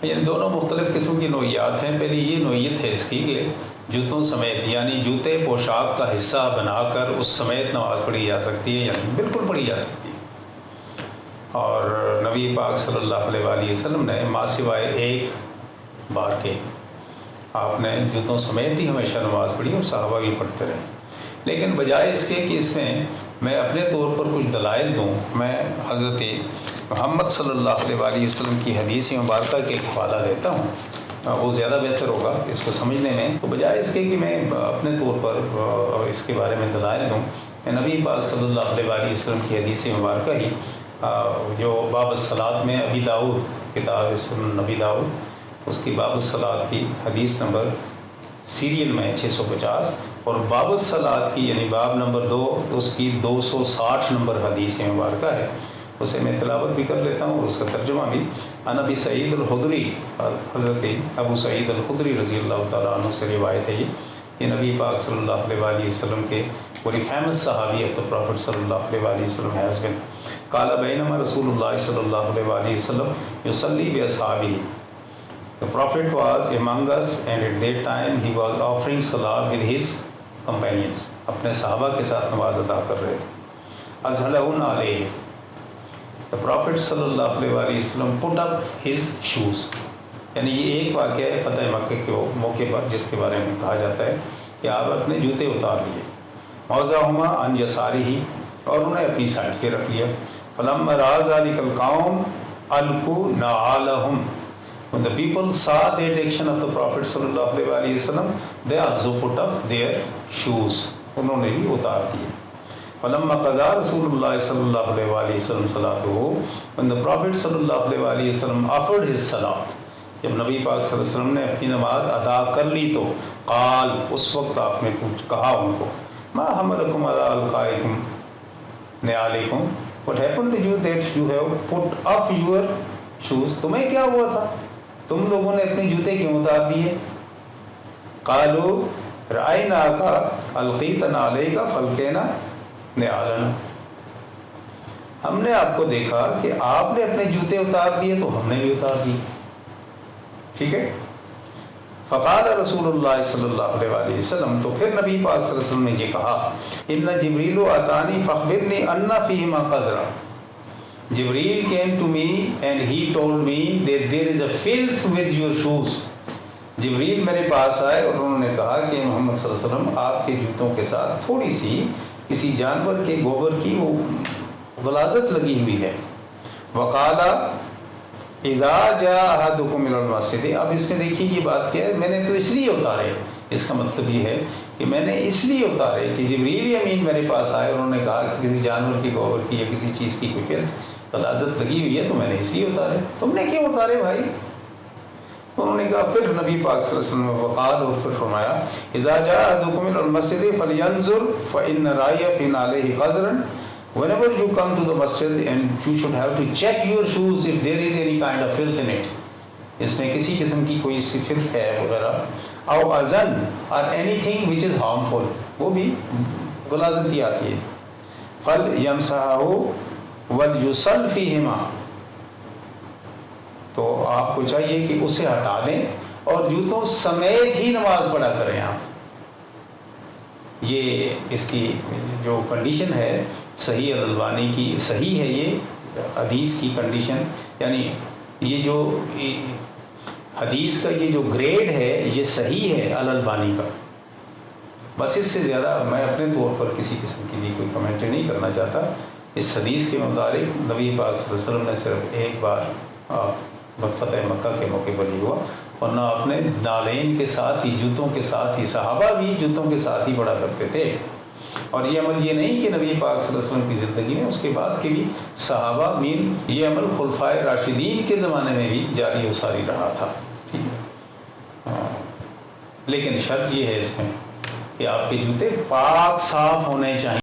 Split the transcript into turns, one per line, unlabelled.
یعنی دونوں مختلف قسم کی نوعیات ہیں۔ پہلی یہ نوعیت ہے اس کی کہ جوتوں سمیت، یعنی جوتے پوشاک کا حصہ بنا کر اس سمیت نماز پڑھی جا سکتی ہے، یعنی بالکل پڑھی جا سکتی ہے۔ اور نبی پاک صلی اللہ علیہ وآلہ وسلم نے ما سوائے ایک بار کے آپ نے جوتوں سمیت ہی ہمیشہ نماز پڑھی اور صحابہ بھی پڑھتے رہے۔ لیکن بجائے اس کے کہ اس میں اپنے طور پر کچھ دلائل دوں، میں حضرت محمد صلی اللہ علیہ وآلہ وسلم کی حدیث مبارکہ کے حوالہ دیتا ہوں، وہ زیادہ بہتر ہوگا اس کو سمجھنے میں۔ تو بجائے اس کے کہ میں اپنے طور پر اس کے بارے میں دلائل دوں، میں نبی پاک صلی اللہ علیہ وآلہ وسلم کی حدیث مبارکہ ہی جو باب الصلاۃ میں ابی داؤد، کتاب سنن نبی داؤد، اس کی باب الصلاۃ کی حدیث نمبر سیریل میں 650، اور باب الصلاۃ کی یعنی باب نمبر 2 اس کی 260 نمبر حدیث مبارکہ ہے، اسے میں تلاوت بھی کر لیتا ہوں اور اس کا ترجمہ بھی۔ عن ابی سعید الخدری، حضرت ابو سعید الخدری رضی اللہ تعالیٰ عنہ سے روایت ہے یہ نبی پاک صلی اللہ علیہ وآلہ وسلم کے very famous صحابی of the Prophet صلی اللہ علیہ وآلہ وسلم has been قال بینما رسول اللہ صلی اللہ علیہ وآلہ وسلم یصلی باصحابہ. The Prophet was among us and at that time he was offering salah with his companions. اپنے صحابہ کے ساتھ نماز ادا کر رہے تھے. ازہلہن علیہ. The Prophet صلی اللہ علیہ وآلہ وسلم put up his shoes. یعنی یہ ایک واقعہ ہے فتح مکہ کے موقع پر جس کے بارے میں کہا جاتا ہے کہ آپ اپنے جوتے اتار لیے. موضعہما عن یسارہ، اور انہیں اپنی سائڈ پہ رکھ لیا. فلما رأى ذلك القوم القوا نعالهم. When the people saw that action of the Prophet صلی اللہ علیہ وآلہ وسلم, they also put up their shoes. انہوں نے بھی اتار دیے. فلما قضى رسول اللہ صلی اللہ علیہ وآلہ وسلم صلاته. When the Prophet صلی اللہ علیہ وآلہ وسلم offered his salat, جب نبی پاک صلی اللہ علیہ وسلم نے اپنی نماز ادا کر لی تو قال، اس وقت آپ نے کچھ کہا ان کو، ما حملکم علی القائکم نعالکم. What happened to you that you have put off your shoes? تمہیں کیا ہوا تھا؟ تم لوگوں نے اپنے جوتے کیوں اتار دیے؟ قالوا رأیناک القیت نعلیک فالقینا نعالنا. ہم نے آپ کو دیکھا کہ آپ نے اپنے جوتے اتار دیے تو ہم نے بھی اتار دیے. ٹھیک ہے. فقال رسول اللہ صلی اللہ علیہ وآلہ وسلم، تو پھر نبی پاک صلی اللہ علیہ وسلم نے یہ کہا، ان جبریل اتانی فاخبرنی ان فیہما قذرا. Jibreel came to me and he told me that there is a filth with your shoes. جبریل میرے پاس آئے اور انہوں نے کہا کہ محمد صلی اللہ علیہ وسلم آپ کے جوتوں کے ساتھ تھوڑی سی کسی جانور کے گوبر کی وہ غلاظت لگی ہوئی ہے. وقال اذا جاء احدکم الى المسجد. اب اس میں دیکھیے یہ بات کیا ہے، میں نے تو اس لیے اتارے، اس کا مطلب یہ ہے کہ میں نے اس لیے اتارے کہ جبریل امین میرے پاس آئے اور انہوں نے کہا کہ کسی جانور کی گوبر کی یا کسی چیز کی کوئی غلاظت لگی ہوئی ہے تو میں نے اس لیے اتارے. تم نے کیوں اتارے بھائی؟ انہوں نے کہا، پھر نبی پاک صلی اللہ علیہ وسلم وقال، اور پھر فرمایا، اذا جاء احدکم الى المسجد فلینظر فان رأی فی نعلیہ قذرا. Whenever you come to the masjid and you should have to check your shoes if there is any kind of filth in it. اس میں کسی قسم کی کوئی سی filth ہے وغیرہ. او اذن or anything which is harmful. وہ بھی غلاظت ہی آتی ہے. فَلْيَمْسَحَهُ وَلْيُصَلِّ فِيهِمَا. تو آپ کو چاہیے کہ اسے ہٹا دیں اور جوتوں سمیت ہی نماز پڑھا کریں آپ. یہ اس کی جو کنڈیشن ہے صحیح الالبانی کی، صحیح ہے یہ حدیث کی کنڈیشن، یعنی یہ جو حدیث کا یہ جو گریڈ ہے یہ صحیح ہے الالبانی کا. بس اس سے زیادہ میں اپنے طور پر کسی قسم کی بھی کوئی کمنٹری نہیں کرنا چاہتا. اس حدیث کے مطابق نبی پاک صلی اللہ علیہ وسلم نے صرف ایک بار فتح مکہ کے موقع پر ہی ہوا، ورنہ اپنے نالین کے ساتھ ہی، جوتوں کے ساتھ ہی، صحابہ بھی جوتوں کے ساتھ ہی پڑھا کرتے تھے. اور یہ عمل یہ نہیں کہ نبی پاک صلی اللہ علیہ وسلم کی زندگی میں، اس کے بعد کے بھی صحابہ مین یہ عمل خلفائے راشدین کے زمانے میں بھی جاری و ساری رہا تھا. ٹھیک ہے. لیکن شرط یہ ہے اس میں کہ آپ کے جوتے پاک صاف ہونے چاہیے.